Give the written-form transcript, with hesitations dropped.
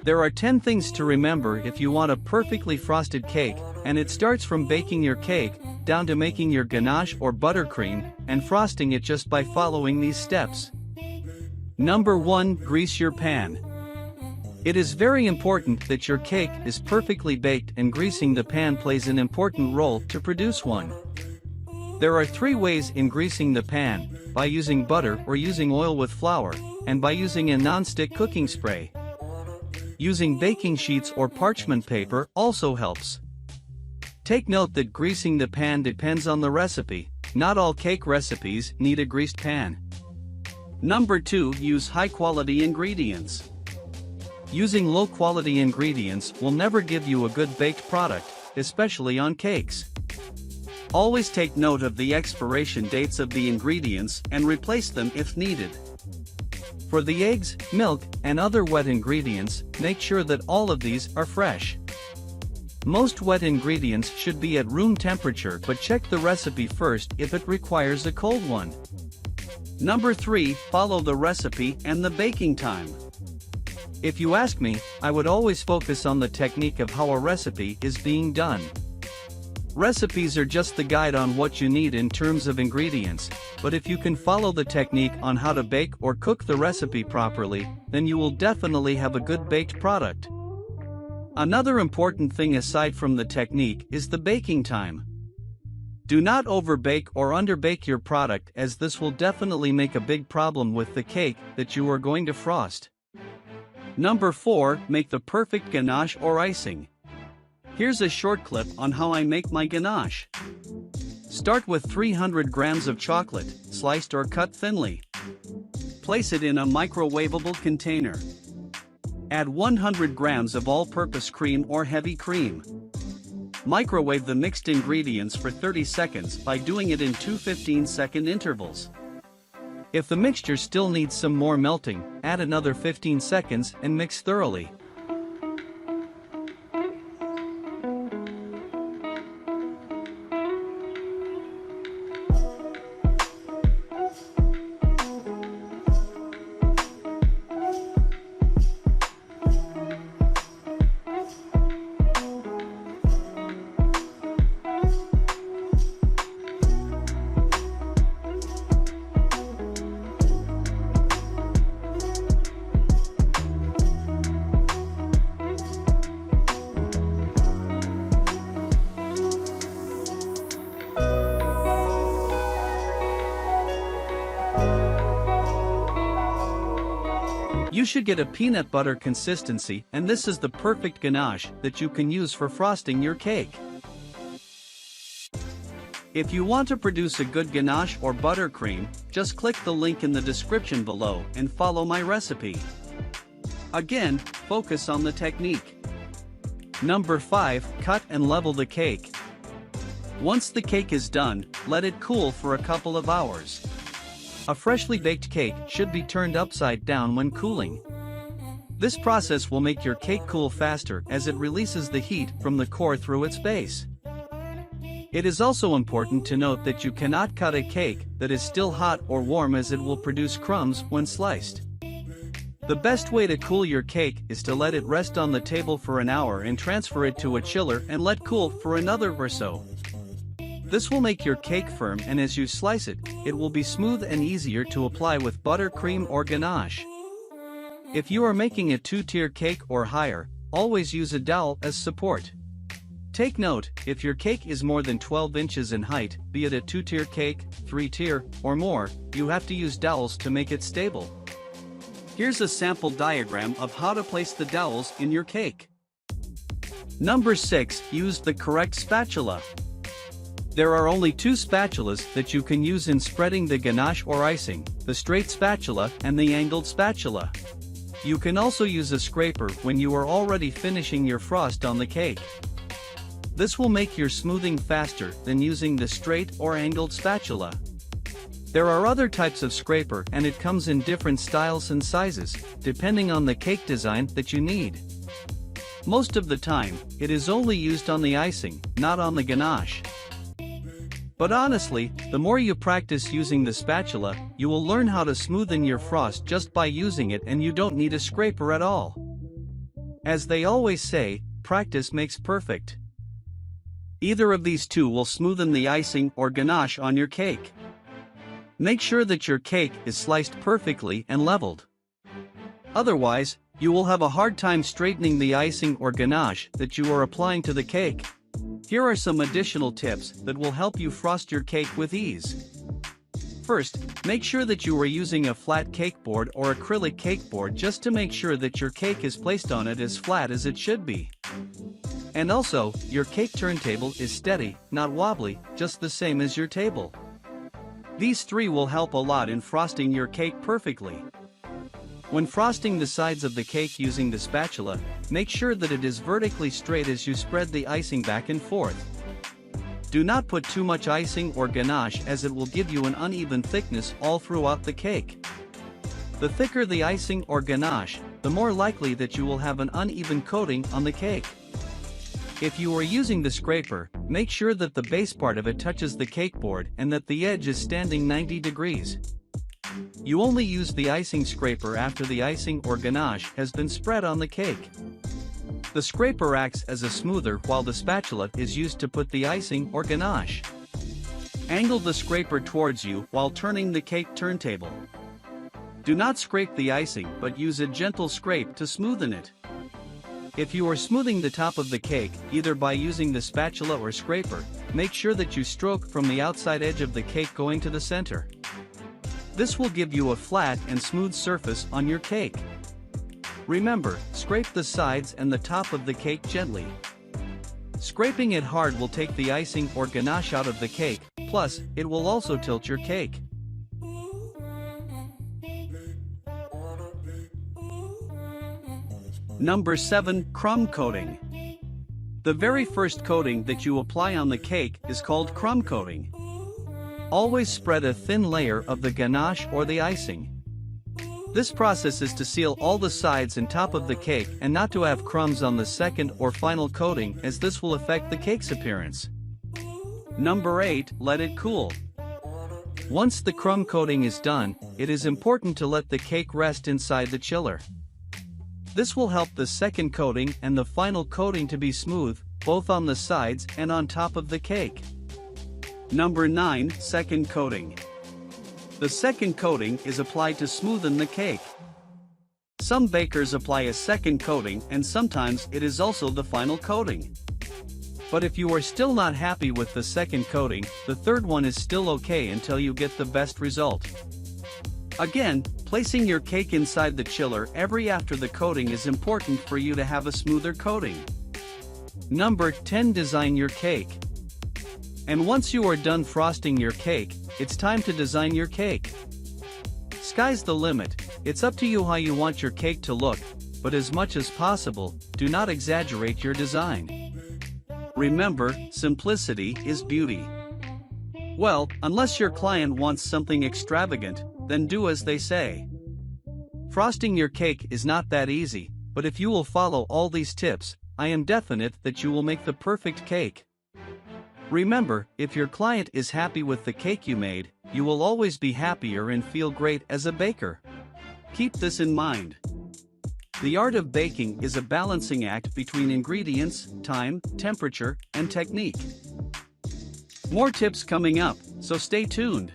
There are 10 things to remember if you want a perfectly frosted cake, and it starts from baking your cake, down to making your ganache or buttercream, and frosting it just by following these steps. Number 1. Grease your pan. It is very important that your cake is perfectly baked, and greasing the pan plays an important role to produce one. There are 3 ways in greasing the pan: by using butter or using oil with flour, and by using a non-stick cooking spray. Using baking sheets or parchment paper also helps. Take note that greasing the pan depends on the recipe. Not all cake recipes need a greased pan. Number 2. Use high-quality ingredients. Using low-quality ingredients will never give you a good baked product, especially on cakes. Always take note of the expiration dates of the ingredients and replace them if needed. For the eggs, milk, and other wet ingredients, make sure that all of these are fresh. Most wet ingredients should be at room temperature, but check the recipe first if it requires a cold one. Number 3. Follow the recipe and the baking time. If you ask me, I would always focus on the technique of how a recipe is being done. Recipes are just the guide on what you need in terms of ingredients, but if you can follow the technique on how to bake or cook the recipe properly, then you will definitely have a good baked product. Another important thing aside from the technique is the baking time. Do not overbake or underbake your product, as this will definitely make a big problem with the cake that you are going to frost. Number 4. Make the perfect ganache or icing. Here's a short clip on how I make my ganache. Start with 300 grams of chocolate, sliced or cut thinly. Place it in a microwavable container. Add 100 grams of all-purpose cream or heavy cream. Microwave the mixed ingredients for 30 seconds by doing it in 2 15-second intervals. If the mixture still needs some more melting, add another 15 seconds and mix thoroughly. You should get a peanut butter consistency, and this is the perfect ganache that you can use for frosting your cake. If you want to produce a good ganache or buttercream, just click the link in the description below and follow my recipe. Again, focus on the technique. Number 5. Cut and level the cake. Once the cake is done, let it cool for a couple of hours. A freshly baked cake should be turned upside down when cooling. This process will make your cake cool faster, as it releases the heat from the core through its base. It is also important to note that you cannot cut a cake that is still hot or warm, as it will produce crumbs when sliced. The best way to cool your cake is to let it rest on the table for an hour and transfer it to a chiller and let cool for another or so. This will make your cake firm, and as you slice it, it will be smooth and easier to apply with buttercream or ganache. If you are making a 2-tier cake or higher, always use a dowel as support. Take note, if your cake is more than 12 inches in height, be it a 2-tier cake, 3-tier, or more, you have to use dowels to make it stable. Here's a sample diagram of how to place the dowels in your cake. Number 6. Use the correct spatula. There are only 2 spatulas that you can use in spreading the ganache or icing: the straight spatula and the angled spatula. You can also use a scraper when you are already finishing your frost on the cake. This will make your smoothing faster than using the straight or angled spatula. There are other types of scraper, and it comes in different styles and sizes, depending on the cake design that you need. Most of the time, it is only used on the icing, not on the ganache. But honestly, the more you practice using the spatula, you will learn how to smoothen your frost just by using it, and you don't need a scraper at all. As they always say, practice makes perfect. Either of these two will smoothen the icing or ganache on your cake. Make sure that your cake is sliced perfectly and leveled. Otherwise, you will have a hard time straightening the icing or ganache that you are applying to the cake. Here are some additional tips that will help you frost your cake with ease. First, make sure that you are using a flat cake board or acrylic cake board just to make sure that your cake is placed on it as flat as it should be. And also, your cake turntable is steady, not wobbly, just the same as your table. These three will help a lot in frosting your cake perfectly. When frosting the sides of the cake using the spatula, make sure that it is vertically straight as you spread the icing back and forth. Do not put too much icing or ganache as it will give you an uneven thickness all throughout the cake. The thicker the icing or ganache, the more likely that you will have an uneven coating on the cake. If you are using the scraper, make sure that the base part of it touches the cake board and that the edge is standing 90 degrees. You only use the icing scraper after the icing or ganache has been spread on the cake. The scraper acts as a smoother while the spatula is used to put the icing or ganache. Angle the scraper towards you while turning the cake turntable. Do not scrape the icing but use a gentle scrape to smoothen it. If you are smoothing the top of the cake, either by using the spatula or scraper, make sure that you stroke from the outside edge of the cake going to the center. This will give you a flat and smooth surface on your cake. Remember, scrape the sides and the top of the cake gently. Scraping it hard will take the icing or ganache out of the cake, plus, it will also tilt your cake. Number 7. Crumb coating. The very first coating that you apply on the cake is called crumb coating. Always spread a thin layer of the ganache or the icing. This process is to seal all the sides and top of the cake and not to have crumbs on the second or final coating, as this will affect the cake's appearance. Number 8. Let it cool. Once the crumb coating is done, it is important to let the cake rest inside the chiller. This will help the second coating and the final coating to be smooth, both on the sides and on top of the cake. Number 9. Second coating. The second coating is applied to smoothen the cake. Some bakers apply a second coating and sometimes it is also the final coating. But if you are still not happy with the second coating, the third one is still okay until you get the best result. Again, placing your cake inside the chiller every after the coating is important for you to have a smoother coating. Number 10. Design your cake. And once you are done frosting your cake, it's time to design your cake. Sky's the limit, it's up to you how you want your cake to look, but as much as possible, do not exaggerate your design. Remember, simplicity is beauty. Well, unless your client wants something extravagant, then do as they say. Frosting your cake is not that easy, but if you will follow all these tips, I am definite that you will make the perfect cake. Remember, if your client is happy with the cake you made, you will always be happier and feel great as a baker. Keep this in mind. The art of baking is a balancing act between ingredients, time, temperature, and technique. More tips coming up, so stay tuned.